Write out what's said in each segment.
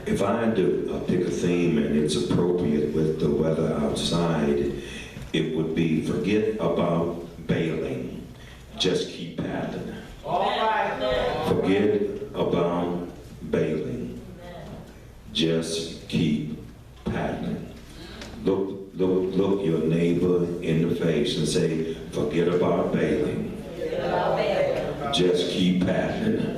If I had to pick a theme and it's appropriate with the weather outside, it would be forget about bailing, just keep paddling. Forget about bailing, just keep paddling. Look your neighbor in the face and say, forget about bailing, just keep paddling.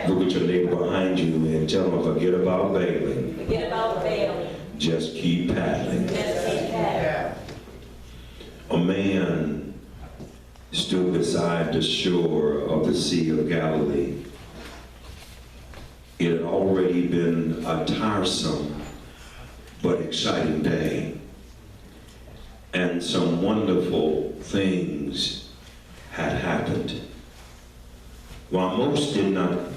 Look at your neighbor behind you and tell them, forget about bailing. Forget about bailing. Just keep paddling. Just keep paddling. A man stood beside the shore of the Sea of Galilee. It had already been a tiresome but exciting day, and some wonderful things had happened. While most did not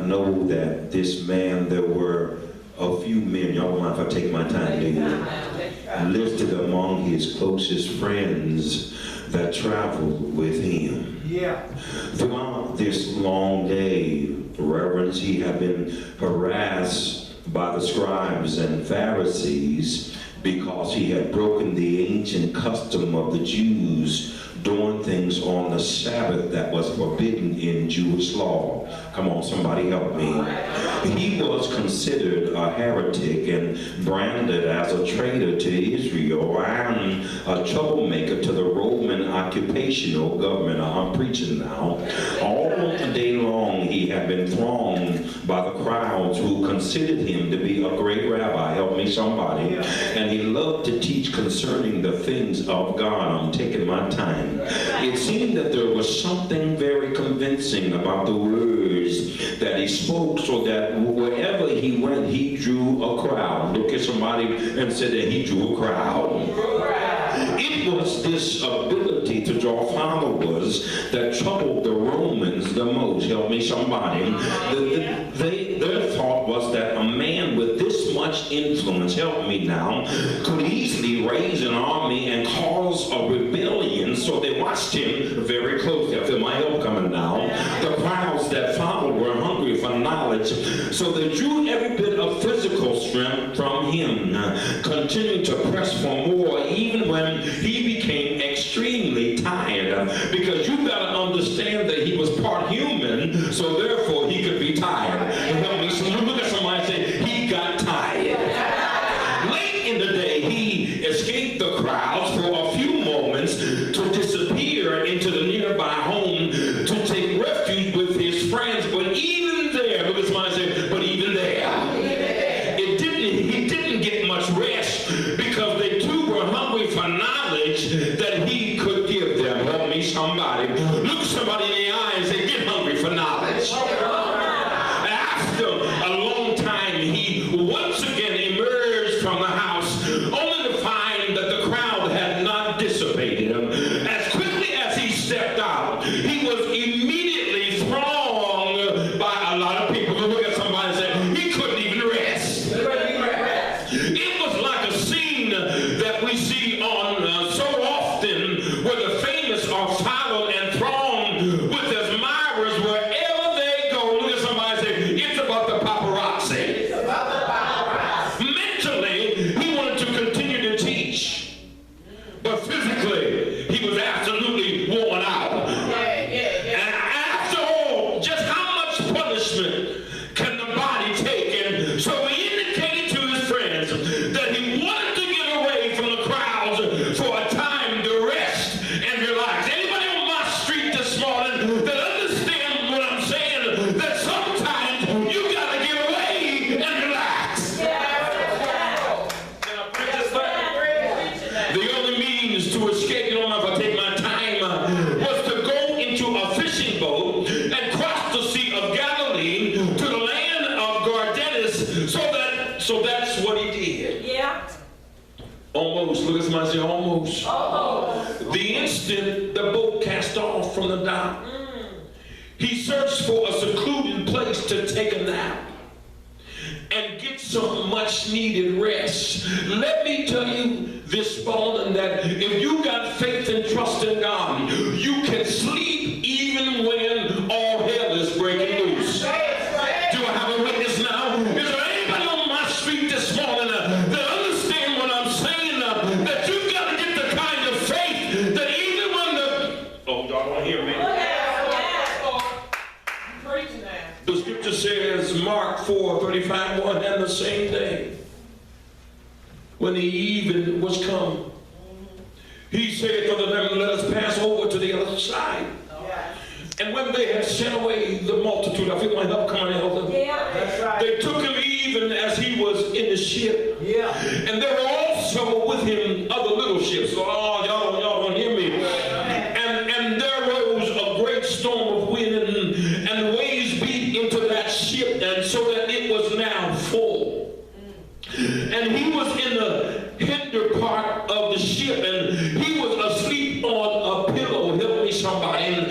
know that this man, there were a few men, y'all don't mind if I take my time, do you? Listed among his closest friends that traveled with him. Yeah. Throughout this long day, Reverends, he had been harassed by the scribes and Pharisees because he had broken the ancient custom of the Jews doing things on the Sabbath that was forbidden in Jewish law. Come on, somebody help me. He was considered a heretic and branded as a traitor to Israel and a troublemaker to the Roman occupational government. I'm preaching now. All day long he had been thronged by the crowds who considered him to be a great rabbi. Help me somebody. And he loved to teach concerning the things of God. I'm taking my time. It seemed that there was something very convincing about the words that he spoke, so that wherever he went, he drew a crowd. Look at somebody and say that he drew a crowd. It was this ability to draw followers that troubled the Romans the most. Help me somebody. Their thought was that a man with this much influence, help me now, could easily raise an army and cause a rebellion, so they watched him very closely. I feel my help coming now. The crowds that followed were hungry for knowledge, so they drew every bit of physical strength from him, continuing to press for more, even when he became extremely tired. Because you gotta understand that he was part human, so therefore he could be tired. Help me. So look at somebody and say, he got tired. Late in the day, he escaped the crowds for a few moments to disappear into the nearby home to take refuge with his friends. But even there, look at somebody and say, but even there, he didn't get much rest, because they too were hungry for knowledge that he could give them. Help me somebody. Look somebody in the eye and say, get hungry for knowledge. After a long time, he once again emerged from the house, only to find that the crowd had not dissipated. As quickly as he stepped out, he was immediately thronged by a lot of people. Look at somebody and say, he couldn't even rest. It was like a scene that we see on so often, where the famous are followed and thronged with admirers wherever they go. Look at somebody and say, it's about the paparazzi. It's about the paparazzi. Mentally, he wanted to continue to teach, but physically, he was absolutely worn out. And after all, just how much punishment can the body take? And so he indicated to his friends that he wanted to get away from the crowds for a time to rest and relax. Anybody on my street this morning that understand what I'm saying? That sometimes you gotta get away and relax. The only means to escape, you don't know if I take my time, was to go into a fishing boat and cross the Sea of Galilee to the land of Gardenis. So that's what he did. Yeah. Almost. Look at somebody say almost. Almost. The instant the boat cast off from the dock, he searched for a secluded place to take a nap and get some much needed rest. Let me tell you this morning that if you got faith and trust in God, you can sleep even when all hell is breaking loose. Do I have a witness now? Is there 4:35, and the same day, when the even was come, he said unto them, let us pass over to the other side. And when they had sent away the multitude, I feel my help coming, Elder. Yeah. That's right. They took him even as he was in the ship. Yeah. And there were also with him other little ships. So, y'all don't hear me. And there rose a great storm of wind, and the waves beat into that ship, and so that it was now full. And he was in the hinder part of the ship, and he was asleep on a pillow. Help me, somebody. And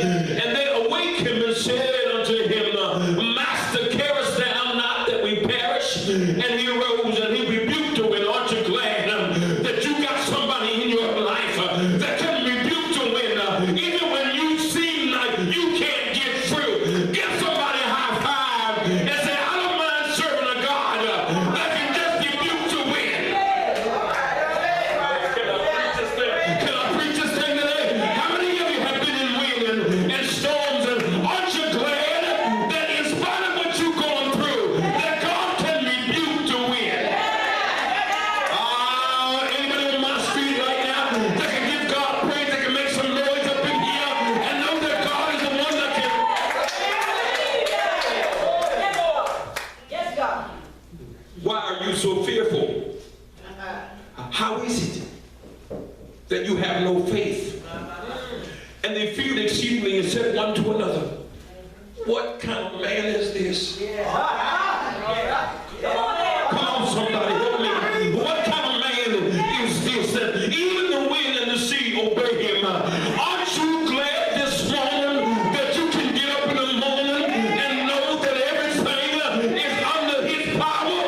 they awake him and said unto him, Master, carest thou not that we perish? And he arose and he rebuked the wind. Aren't you glad that you got somebody in your life that can rebuke the wind even when you seem like you can't get through? Give somebody a high five and say, I don't mind serving a God that can just rebuke the wind. Can I preach this thing today? How many of you have been in wind and storms, and aren't you glad that in spite of what you're going through, that God can rebuke the wind? Anybody on my street right now that can give God praise, that can make some noise up in here and know that God is the one that can? Yes, God. Why are you so fearful? How is it that you have no faith? And they feared exceedingly and said one to another, what kind of man is this? Come on now. Come on, somebody, help me. What kind of man is this that even the wind and the sea obey him? Aren't you glad this morning that you can get up in the morning and know that everything is under his power?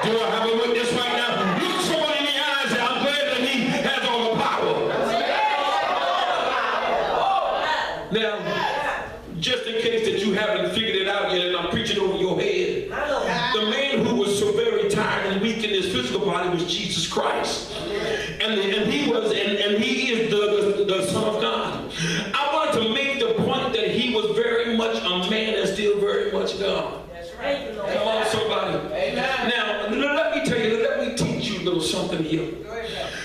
Do I have a witness right now? Look somebody in the eye and say, I'm glad that he has all the power. Now, just in case that you haven't figured it out yet, and I'm preaching over your head, I know. the man who was so very tired and weak in his physical body was Jesus Christ. And he was, and he is the Son of God. I wanted to make the point that he was very much a man and still very much God. Thank you, Lord. Come on, somebody. Amen. Now, let me tell you, let me teach you a little something here.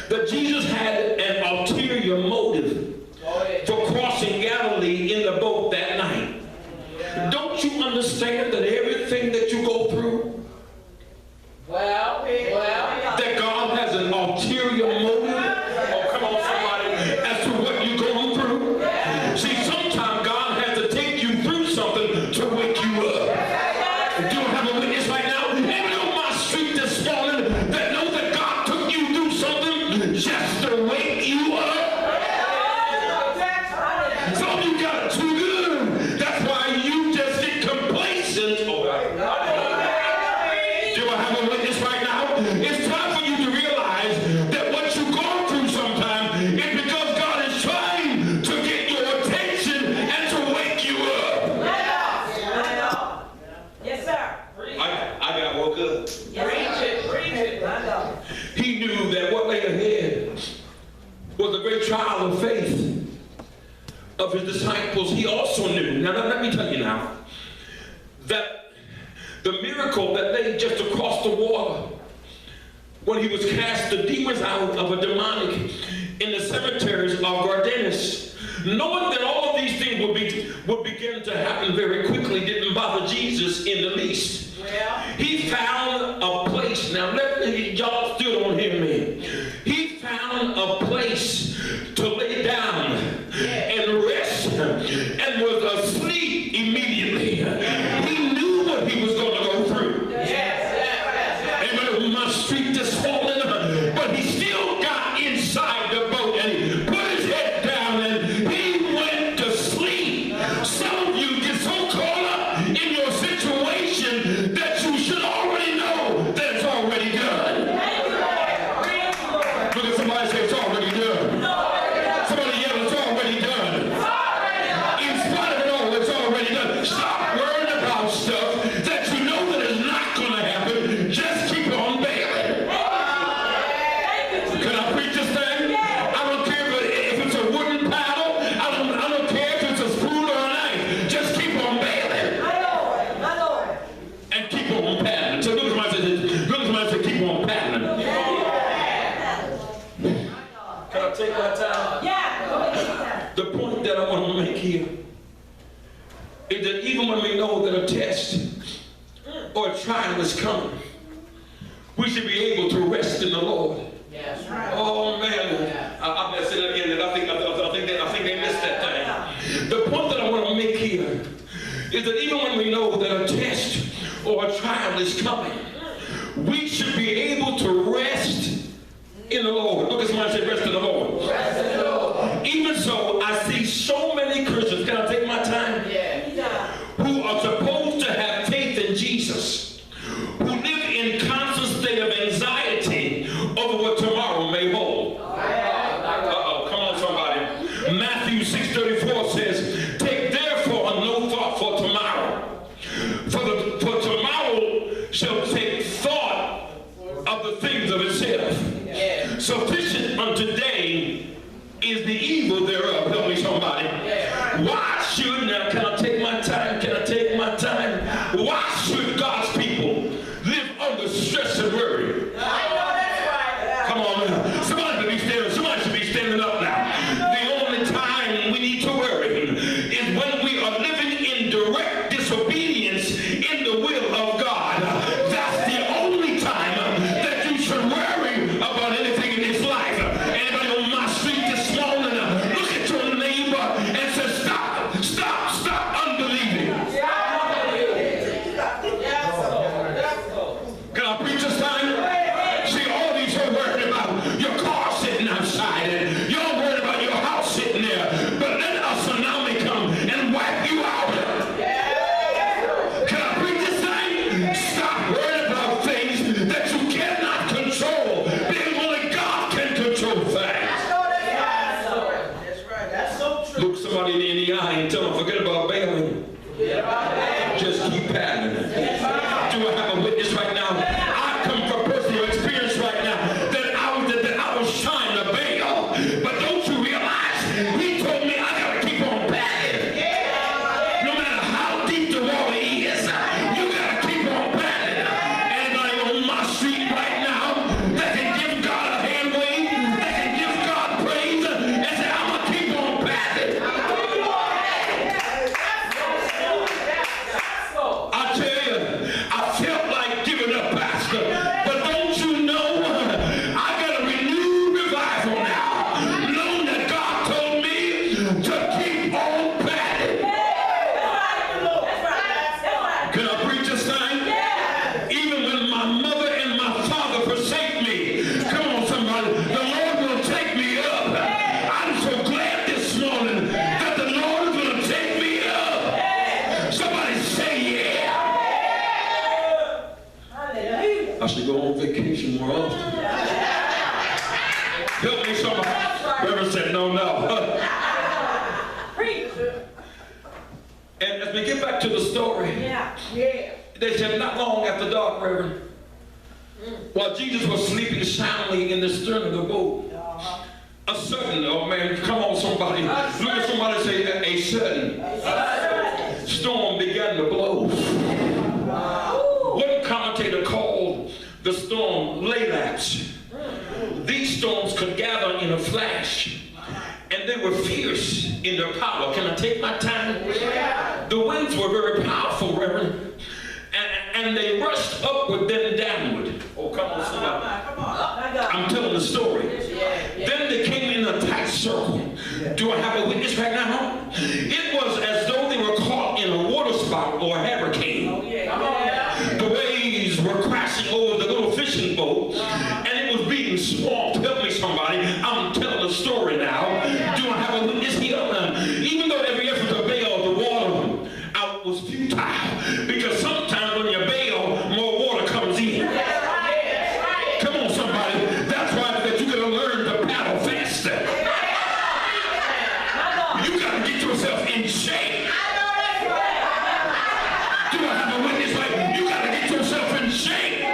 That Jesus had an ulterior motive for crossing Galilee in the boat that night. Don't you understand that everything that you go through, that God has an ulterior motive? Oh, come on, somebody, as to what you're going through. See, sometimes God has to take you through something to wake you up. Do you have a witness right now? Anybody on my street this morning that knows that God took you through something just to wake you up? Some of you got it too good. That's why you just get complacent. Do I have a witness right now? It's time for you to realize that what you're going through sometimes is because God is trying to get your attention and to wake you up. Yes, sir. I got woke up. Yes, I know. He knew that what lay ahead was a great trial of faith of his disciples. He also knew, now let me tell you now, that the miracle that lay just across the water when he was cast the demons out of a demonic in the cemeteries of Gardenus, knowing that all of these things would begin to happen very quickly, didn't bother Jesus in the least. He found a place. Now y'all still don't hear me. He found a place to lay down and rest, and was asleep immediately. He knew what he was going to go through. Amen. On my street this morning, but he still got inside the boat and he put his head down and he went to sleep. Some of you get so caught up in your situation that you should already know that it's already done. here is that even when we know that a test or a trial is coming, we should be able to rest in the Lord. Yes, right. Oh man, I'm going to say that again, and I think they missed that thing. The point that I want to make here is that even when we know that a test or a trial is coming, we should be able to rest in the Lord. Look at somebody say, rest in the Lord. Rest in the Lord. Even so, I see so many Christians, can I take my time? Yeah. Who are supposed to have faith in Jesus, who live in constant state of anxiety over what tomorrow may hold. Uh-oh, come on somebody. Matthew 6:34 says, take therefore no thought for tomorrow, for tomorrow shall take thought of the things of itself. Sufficient unto today is the evil thereof. Help me somebody. Why should, now can I take my time? Can I take my time? Why should God's people live under stress and worry? I know that's right. Come on now. Somebody should be standing up now. The only time we need to worry is when we are living in direct disobedience in the will of God. That's the only time that you should worry about anything in this life. Anybody on my street this morning, look at your neighbor and say, stop unbelieving. Can I preach this time? See, all these are worried about your car sitting outside, and you're worried about your house sitting there. But let a tsunami come and wipe you out. Can I preach this thing? Stop worrying about things that you cannot control, because only God can control things. That's so true. Look somebody in the eye and tell them, forget about bailing. Just keep paddling. Do I have a witness right now? I come from personal experience right now that I was trying to bail. But don't you realize he told me I gotta keep on paddling. No matter how deep the water is, you gotta keep on paddling. Anybody on my street right now that can give God a hand wave, that can give God praise and say, I'm gonna keep on paddling. I tell you, I felt like giving up, Pastor. But don't you know, I got a renewed revival now. Knowing that God told me to keep on paddling. Can I preach this thing? Even when my mother and my father forsake me, come on somebody, the Lord will take me up. I'm so glad this morning that the Lord is going to take me up. Somebody say yeah. I should go on vacation more often. Help me somebody. Reverend said no. And as we get back to the story, they said not long after dark, Reverend, while Jesus was sleeping soundly in the stern of the boat, a sudden, oh man, come on somebody, look at somebody and say, a sudden storm began to blow. One commentator called the storm laylapse. These storms could gather in a flash, and they were fierce in their power. Can I take my time? The winds were very powerful, Reverend, and they rushed upward then downward. Oh, come on, somebody. I'm telling the story. Then they came in a tight circle. Do I have a witness right now? It was as though they were caught in a water spout or a hurricane. The waves were crashing over the little fishing boat, and it was being swamped. Help me somebody. I'm telling the story now. Do I have a witness here? Even though every effort to bail the water out was futile, because sometimes when you bail, more water comes in. Come on somebody. That's why that you gotta learn to paddle faster. You gotta get yourself in shape. Do I have a witness like you gotta get yourself in shape?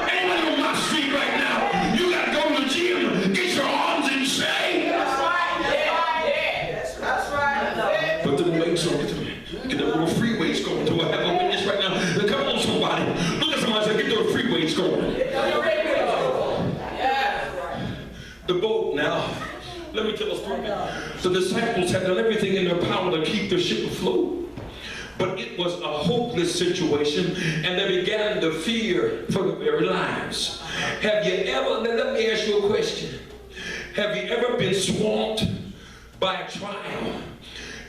Anybody on my street right now, you gotta go to the gym, get your arms in shape. That's right. Put the weights on, get the little free weights going. Do I have a witness right now? Now, come on somebody. Look at somebody and say, get those free weights going. The boat now Let me tell a story. The disciples had done everything in their power to keep their ship afloat. But it was a hopeless situation, and they began to fear for their very lives. Have you ever, let me ask you a question. Have you ever been swamped by a trial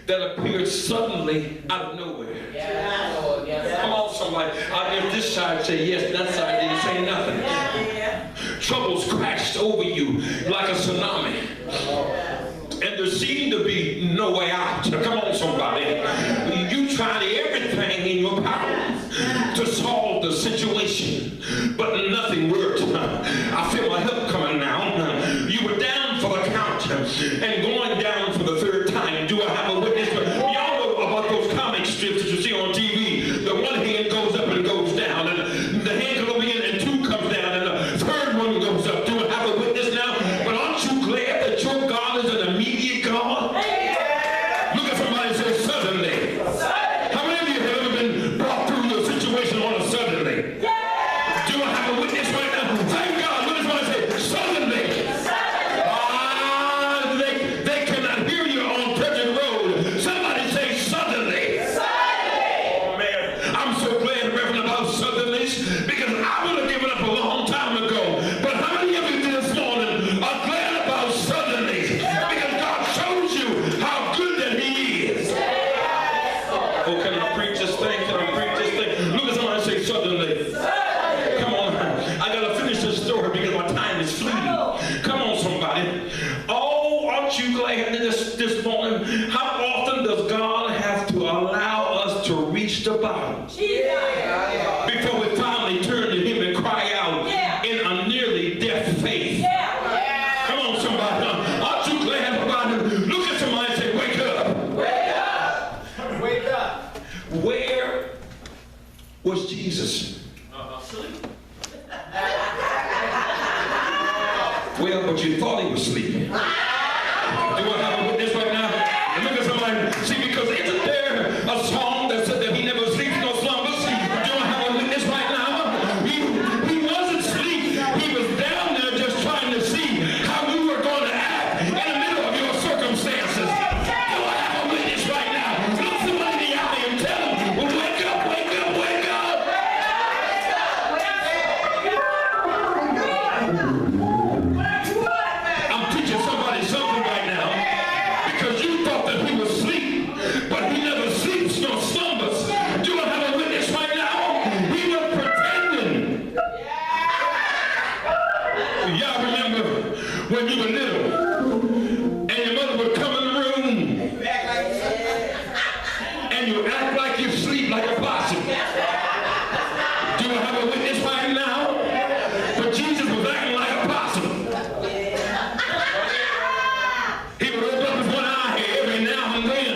that appeared suddenly out of nowhere? Yeah. Come on, somebody. I guess this side say yes, that side didn't say nothing. Troubles crashed over you like a tsunami. And there seemed to be no way out. Come on, somebody. You tried everything in your power to solve the situation, but nothing worked. I feel my help coming now. You were down for the count and going down for the third time. Do I have a witness? Y'all know about those comic strips that you see on TV. The one hand goes up and goes down, and the hand goes over in and two comes down, and the third one goes up. Do I have a witness now? But aren't you glad that your God is an immediate God? Look at somebody and say, suddenly. How many of you have ever been brought through your situation on a suddenly? Do I have a witness right now? Thank God. Look at somebody and say, suddenly. They cannot hear you on Present Road. Somebody say, suddenly. Oh, man. I'm so glad, Reverend, about suddenlies, because I would have given up a long time ago. But how many of you this morning are glad about suddenlies? Because God shows you how good that He is. Oh, can I preach this thing? Can I preach this thing? Look at somebody and say, suddenly. Come on. I got to finish this story because my time is fleeting. Come on, somebody. Oh, aren't you glad this morning? How often does God have to allow us to reach the bottom before we finally turn to Him and cry out in a nearly death faith? Come on, somebody. Aren't you glad about it? Look at somebody and say, wake up. Wake up. Wake up. Where was Jesus? Well, but you thought He was sleeping. Do I have a witness right now? And look at somebody. See, because isn't there a song that said that He never sleeps nor slumbers? Do I have a witness right now? He wasn't asleep. He was down there just trying to see how you were going to act in the middle of your circumstances. Do I have a witness right now? Look somebody in the eye and tell them, well, wake up, wake up, wake up. I'm teaching somebody something right now because you thought that He was asleep, but He never sleeps nor slumbers. Do I have a witness right now? He was pretending. Y'all remember when you were little and your mother would come in the room and you act like you sleep like a possum? Do I have a witness right now? But Jesus was acting like a possum. He would open up his one eye every now and then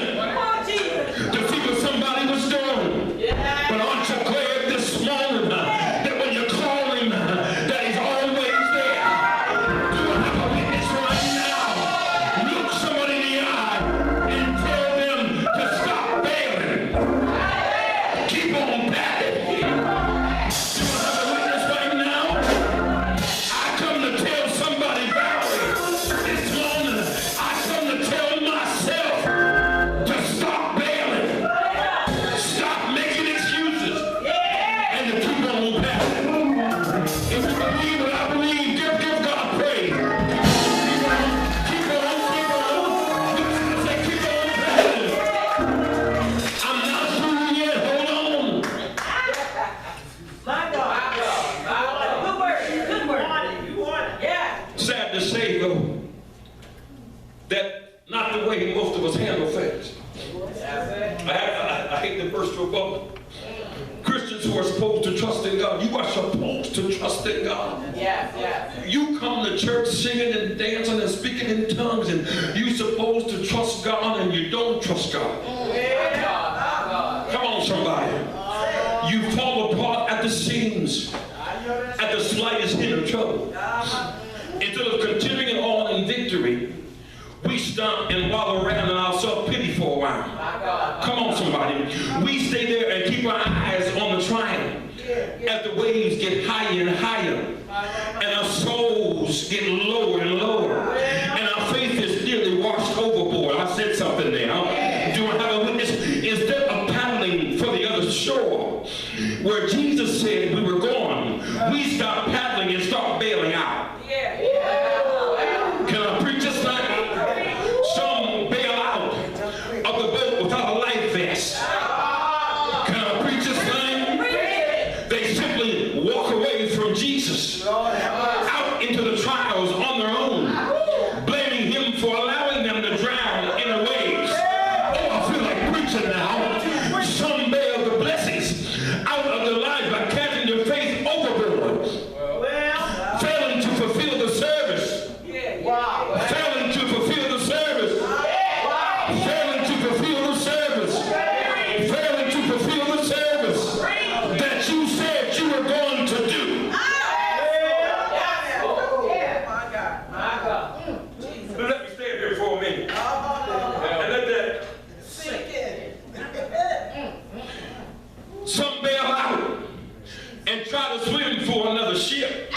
to see what somebody was doing. But aren't you glad this morning that when you call Him, that He's always there? Do I have a witness right now? Look somebody in the eye and tell them to stop bailing. Keep on batting. Do I have a witness right now? I come to tell somebody this morning. I come to tell myself to stop bailing, stop making excuses, and to keep on passing. If you believe what I believe, give God praise. Keep on. Say, keep on passing. I'm not through yet. Hold on. My God. Good word. Good word. You want it. Yeah. Sad to say, though, that not the way most of us handle things. I hate to burst your bubble. Christians who are supposed to trust in God, you are supposed to trust in God. Yes. You come to church singing and dancing and speaking in tongues, and you're supposed to trust God, and you don't trust God. Come on, somebody. You fall apart at the seams, at the slightest hint of trouble. Instead of continuing on in victory, we stop and wallow around in our self-pity for a while. Come on, somebody. We stay there and keep our eyes on the trial as the waves get higher and higher, and our souls get lower and lower, and our faith is something now. Do I have a witness? Instead of paddling for the other shore, where Jesus said we were going, we stopped paddling and start bailing out. Can I preach this night? Some bail out of the boat without a life vest. Can I preach this night? They simply walk away from Jesus out into the trials on their own, blaming him for allowing them to drown in the waves. Oh, I feel like preaching now. Some bail the blessings out of their life by casting their faith overboard, failing to fulfill the service. Failing to fulfill the service. Failing to fulfill the service. Failing to fulfill the service that you said you were going to do. Let me stay here for a minute. And let that sink in. Some bail out and try to swim for another ship.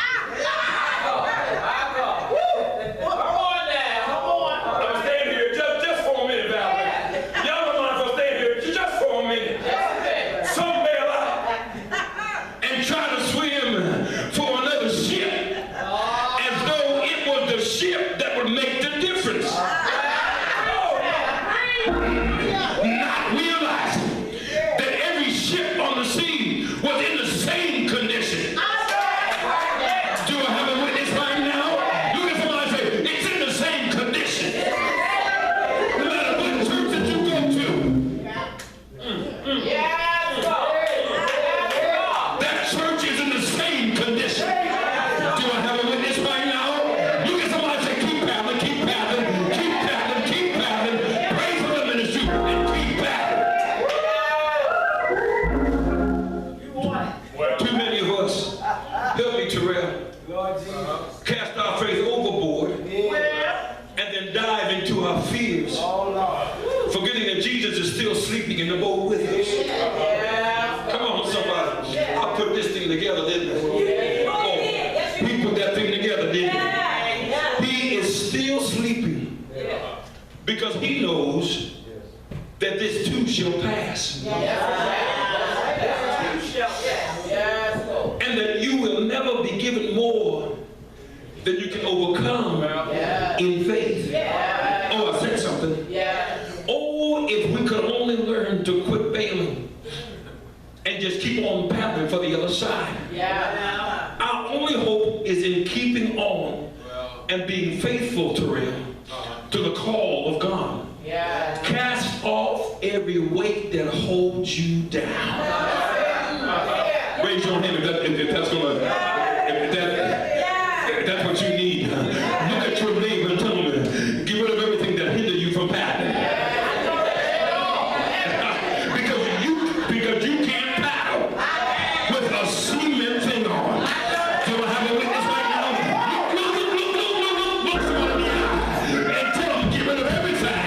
Cast our faith overboard and then dive into our fears, forgetting that Jesus is still sleeping in the boat with us. Come on, somebody. I put this thing together, didn't I? Oh, we put that thing together, didn't we? He is still sleeping because he knows that this too shall pass. And that you will never be given more than you can overcome in faith. Oh, I said something. Oh, if we could only learn to quit bailing and just keep on paddling for the other side. Our only hope is in keeping on and being faithful to the call of God. Cast off every weight that holds you down. Raise your hand if that's going to... That's what you need. Look at your neighbor and tell them, get rid of everything that hinders you from paddling. because you can't paddle with a cement thing on. Do I have a witness right now? Look somebody in the eye and tell them, get rid of everything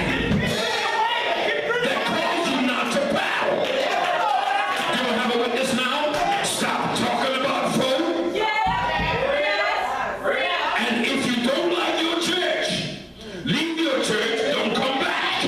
that caused you not to paddle. Do I have a witness now? Stop talking about folk. And if you don't like your church, leave your church, don't come back.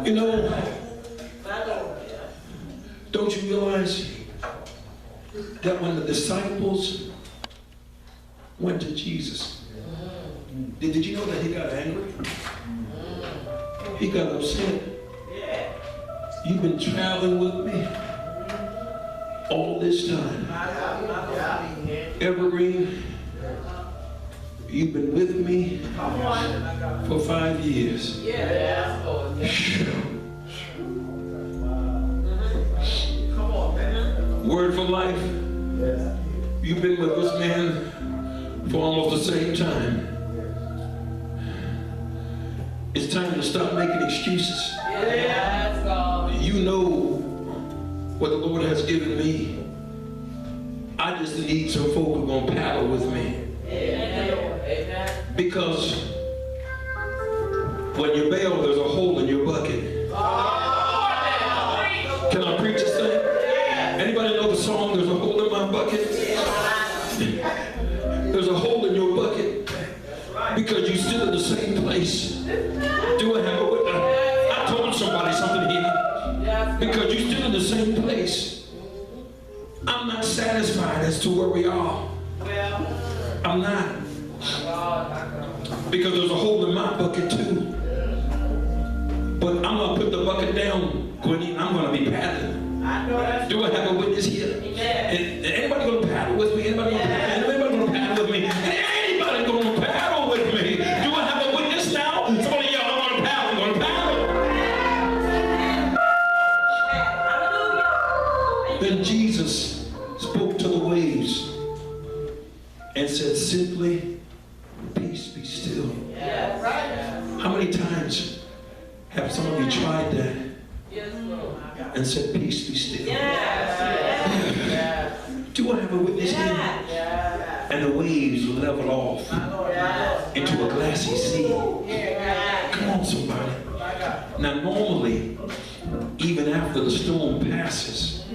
You know, don't you realize that when the disciples went to Jesus, did you know that he got angry? He got upset. You've been traveling with me all this time. Evergreen, you've been with me for 5 years. Word for life, you've been with this man for almost the same time. It's time to stop making excuses. You know what the Lord has given me. I just need some folk who are going to paddle with me. Because when you bail, there's a hole in your bucket. Can I preach this thing? Anybody know the song, There's a Hole in My Bucket? There's a hole in your bucket because you're still in the same place. Do I have a witness? I told somebody something here. Because you're still in the same place. I'm not satisfied as to where we are. I'm not. Because there's a hole in my bucket too. But I'm going to put the bucket down, Greene. I'm going to be paddling. Do I have a witness here? Anybody going to paddle with me? Anybody going to paddle? Anybody going to paddle with me? Anybody going to paddle with me? Do I have a witness now? Somebody yell, I'm going to paddle. I'm going to paddle. Then Jesus spoke to the waves and said simply, peace be still. How many times have some of you tried that and said, peace be still? Do I have a witness here? And the waves level off into a glassy sea. Come on, somebody. Now, normally, even after the storm passes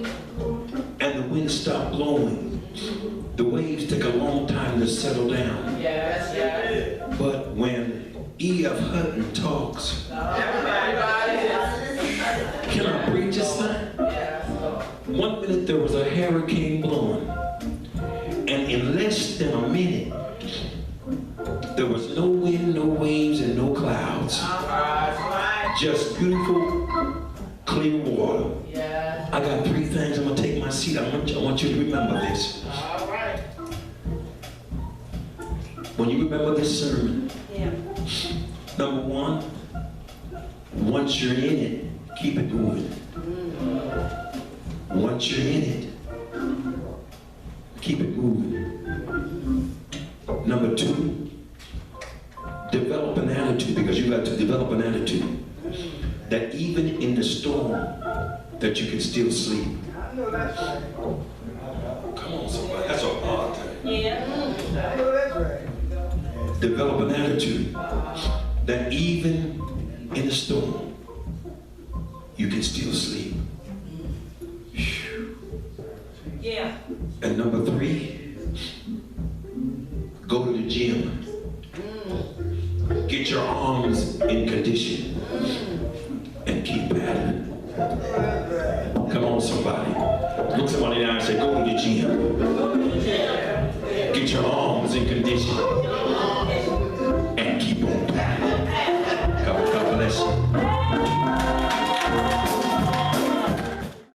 and the wind stops blowing, the waves take a long time to settle down. But when E.F. Hutton talks, can I preach this thing? 1 minute there was a hurricane blowing, and in less than a minute, there was no wind, no waves, and no clouds. Just beautiful, clear water. I got 3 things. I'm going to take my seat. I want you to remember this. When you remember this sermon, number 1, once you're in it, keep it moving. Once you're in it, keep it moving. Number 2, develop an attitude, because you got to develop an attitude that even in the storm, that you can still sleep. Come on, somebody. That's a hard thing. Develop an attitude that even in the storm, you can still sleep. And number 3, go to the gym. Get your arms in condition and keep paddling. Come on, somebody. Look somebody down and say, go to the gym. Get your arms in condition